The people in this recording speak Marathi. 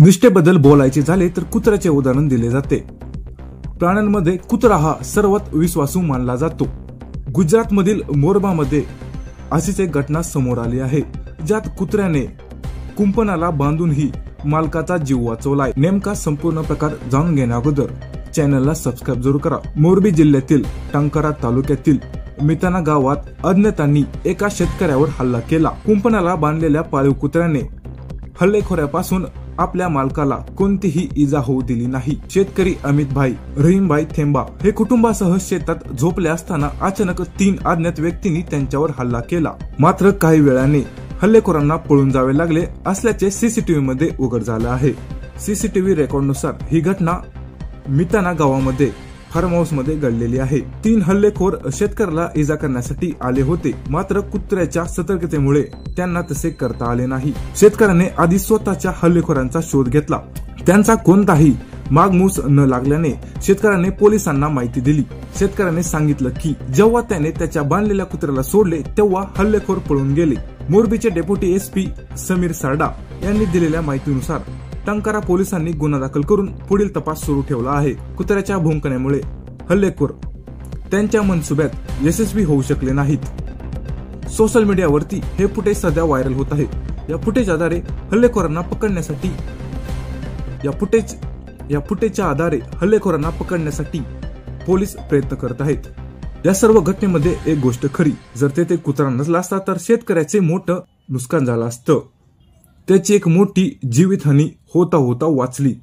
निष्ठेबद्दल बोलायचे झाले तर कुत्र्याचे उदाहरण दिले जाते। प्राण्यांमध्ये कुत्रा हा सर्वात विश्वासू मानला जातो। गुजरातमधील मोरबामध्ये अशीच एक घटना समोर आली आहे, ज्यात कुत्र्याने कुंपणाला बांधूनही मालकाचा जीव वाचवलाय। नेमका संपूर्ण प्रकार जाणून घेण्याअगोदर चॅनलला सबस्क्राईब जरूर करा। मोरबी जिल्ह्यातील टंकारा तालुक्यातील मिताना गावात अज्ञातांनी एका शेतकऱ्यावर हल्ला केला। कुंपणाला बांधलेल्या पाळीव कुत्र्याने हल्लेखोरापासून आपल्या मालकाला कोणतीही इजा होऊ दिली नाही। शेतकरी अमितभाई रहीमभाई थेंबा हे कुटुंबासह शेतात झोपले असताना अचानक 3 अज्ञात व्यक्तींनी त्यांच्यावर हल्ला केला। मात्र काही वेळाने हल्लेखोरांना पळून जावे लागले असल्याचे सीसीटीव्ही मध्ये उघड झालं आहे। सीसीटीव्ही रेकॉर्डनुसार ही घटना मिताना गावामध्ये फार्म हाऊस मध्ये घडलेली आहे। 3 हल्लेखोर शेतकऱ्याला इजा करण्यासाठी आले होते, मात्र कुत्र्याच्या सतर्कतेमुळे त्यांना तसे करता आले नाही। शेतकऱ्याने आधी स्वतःच्या हल्लेखोरांचा शोध घेतला। त्यांचा कोणताही मागमूस न लागल्याने शेतकऱ्याने पोलिसांना माहिती दिली। शेतकऱ्याने सांगितलं की जेव्हा त्याने त्याच्या बांधलेल्या कुत्र्याला सोडले तेव्हा हल्लेखोर पळून गेले। मोरबीचे डेप्युटी एसपी समीर सारडा यांनी दिलेल्या माहितीनुसार टंकारा पोलिसांनी गुन्हा दाखल करून पुढील तपास सुरू ठेवला आहे। कुत्र्याच्या भुंकण्यामुळे हल्लेखोर त्यांच्या मनसुब्यात यशस्वी होऊ शकले नाहीत। सोशल मीडियावरती हे फुटेज सध्या व्हायरल होत आहे। या फुटेजच्या आधारे हल्लेखोरांना पकडण्यासाठी पोलीस प्रयत्न करत आहेत। या सर्व घटनेमध्ये एक गोष्ट खरी, जर तेथे कुत्रा नसला असता तर शेतकऱ्याचे मोठं नुकसान झालं असतं। त्याची एक मोठी जीवितहानी होता वाचली।